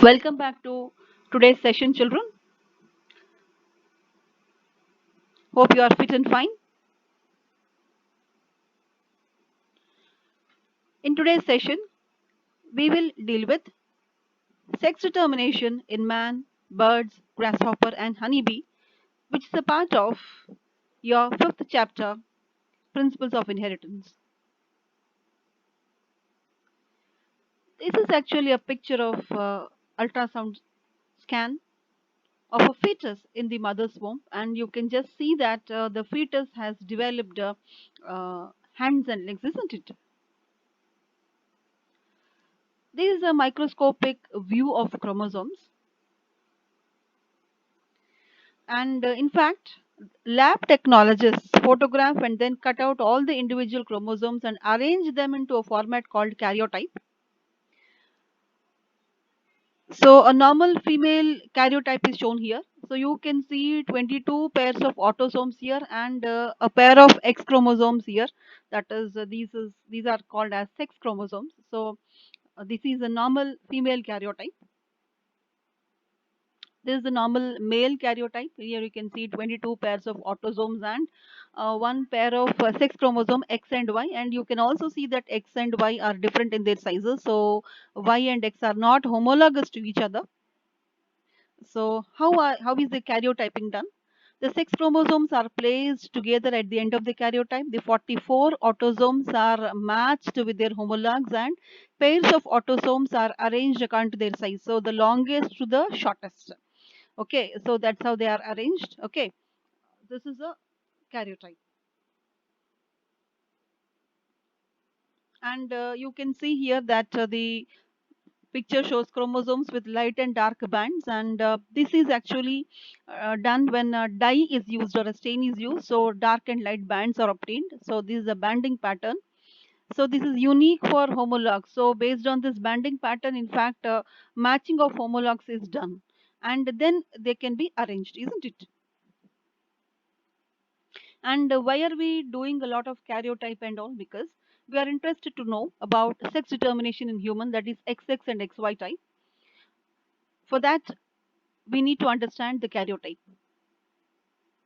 Welcome back to today's session, children. Hope you are fit and fine. In today's session, we will deal with sex determination in man, birds, grasshopper, and honeybee, which is a part of your fifth chapter, Principles of Inheritance. This is actually a picture of ultrasound scan of a fetus in the mother's womb, and you can just see that the fetus has developed hands and legs, isn't it? This is a microscopic view of chromosomes. And in fact, lab technologists photograph and then cut out all the individual chromosomes and arrange them into a format called karyotype. So a normal female karyotype is shown here. So you can see 22 pairs of autosomes here and a pair of X chromosomes here. That is, these are called as sex chromosomes. So this is a normal female karyotype. This is the normal male karyotype. Here you can see 22 pairs of autosomes and one pair of sex chromosome X and Y. And you can also see that X and Y are different in their sizes. So Y and X are not homologous to each other. So how is the karyotyping done? The sex chromosomes are placed together at the end of the karyotype. The 44 autosomes are matched with their homologs and pairs of autosomes are arranged according to their size. So the longest to the shortest. Okay, so that's how they are arranged. Okay, this is a karyotype. And you can see here that the picture shows chromosomes with light and dark bands, and this is actually done when a dye is used or a stain is used, so dark and light bands are obtained. So this is a banding pattern. So this is unique for homologs. So based on this banding pattern, in fact, matching of homologs is done, and then they can be arranged, isn't it? And why are we doing a lot of karyotype and all? Because we are interested to know about sex determination in human, that is XX and XY type. For that, we need to understand the karyotype.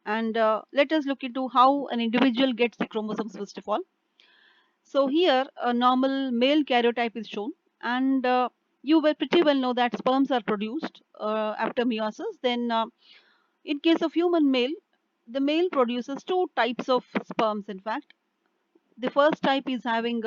And let us look into how an individual gets the chromosomes first of all. So here, a normal male karyotype is shown, and you will pretty well know that sperms are produced after meiosis. Then, in case of human male, the male produces two types of sperms. In fact, the first type is having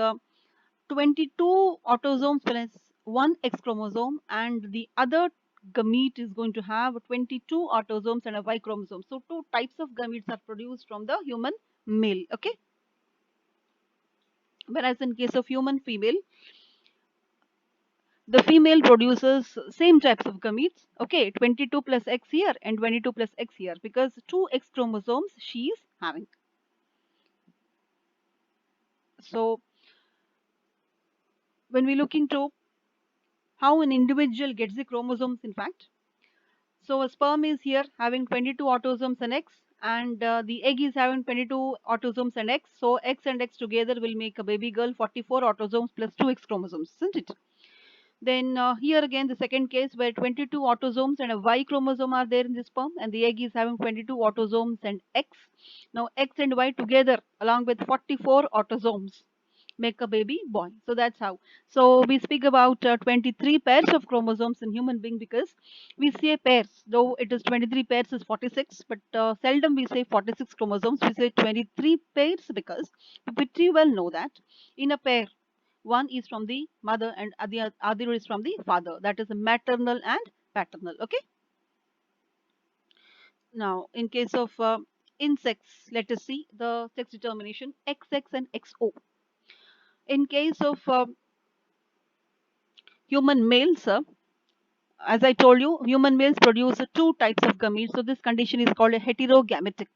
22 autosomes plus one X chromosome, and the other gamete is going to have 22 autosomes and a Y chromosome. So, two types of gametes are produced from the human male. Okay, whereas in case of human female, the female produces same types of gametes. Okay, 22 plus X here and 22 plus X here, because two X chromosomes she is having. So, when we look into how an individual gets the chromosomes, in fact, so a sperm is here having 22 autosomes and X, and the egg is having 22 autosomes and X. So X and X together will make a baby girl, 44 autosomes plus 2 X chromosomes, isn't it? Then here again the second case where 22 autosomes and a Y chromosome are there in the sperm, and the egg is having 22 autosomes and X. Now X and Y together along with 44 autosomes make a baby boy. So that's how. So we speak about 23 pairs of chromosomes in human being, because we say pairs, though it is 23 pairs is 46, but seldom we say 46 chromosomes. We say 23 pairs because we pretty well know that in a pair, one is from the mother and the other is from the father. That is maternal and paternal. Okay. Now, in case of insects, let us see the sex determination XX and XO. In case of human males, as I told you, human males produce two types of gametes. So this condition is called a heterogametic.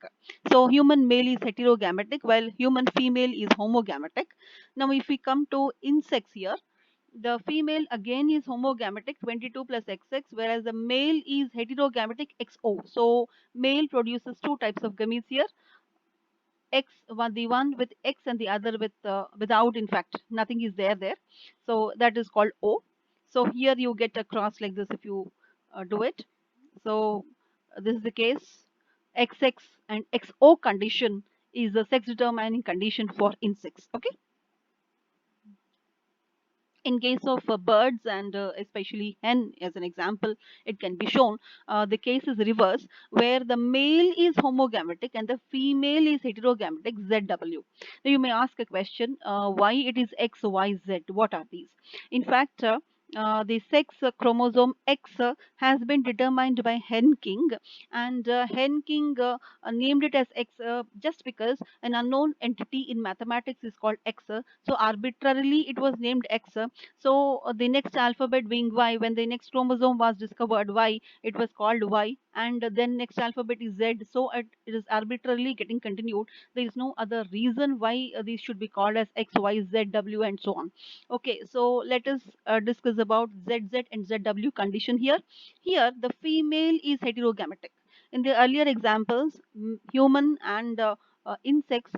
So human male is heterogametic while human female is homogametic. Now if we come to insects here, the female again is homogametic 22 plus XX, whereas the male is heterogametic XO. So male produces two types of gametes here. X, the one with X and the other with without, in fact nothing is there. So that is called O. So here you get a cross like this if you do it. So this is the case. XX and XO condition is a sex determining condition for insects. Okay. In case of birds and especially hen as an example, it can be shown the case is reverse, where the male is homogametic and the female is heterogametic, ZW. Now you may ask a question, why it is XYZ, what are these? In fact, the sex chromosome X has been determined by Hen King, and Hen King named it as X just because an unknown entity in mathematics is called X. So arbitrarily it was named X. So the next alphabet being Y, when the next chromosome was discovered, Y, it was called Y, and then next alphabet is Z. So it is arbitrarily getting continued. There is no other reason why these should be called as X, Y, Z, W, and so on. Okay, so let us discuss about ZZ and ZW condition here. Here, the female is heterogametic. In the earlier examples, human and insects,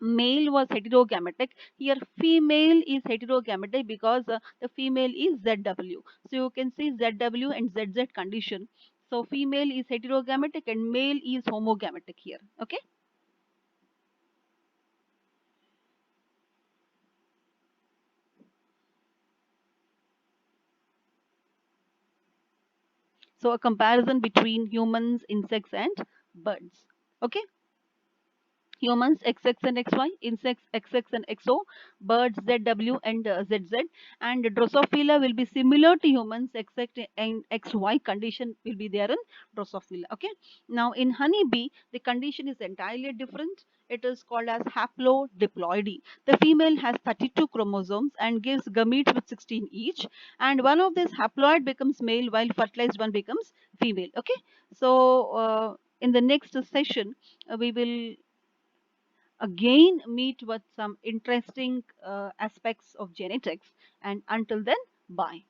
male was heterogametic. Here female is heterogametic because the female is ZW. So you can see ZW and ZZ condition. So female is heterogametic and male is homogametic here. Okay. So a comparison between humans, insects, and birds. Okay. Humans XX and XY, insects XX and XO, birds ZW and ZZ, and Drosophila will be similar to humans except and XY condition will be there in Drosophila. Okay. Now in honeybee, the condition is entirely different. It is called as haplodiploidy. The female has 32 chromosomes and gives gametes with 16 each, and one of these haploid becomes male while fertilized one becomes female. Okay. So in the next session, we will again meet with some interesting aspects of genetics. And until then, bye.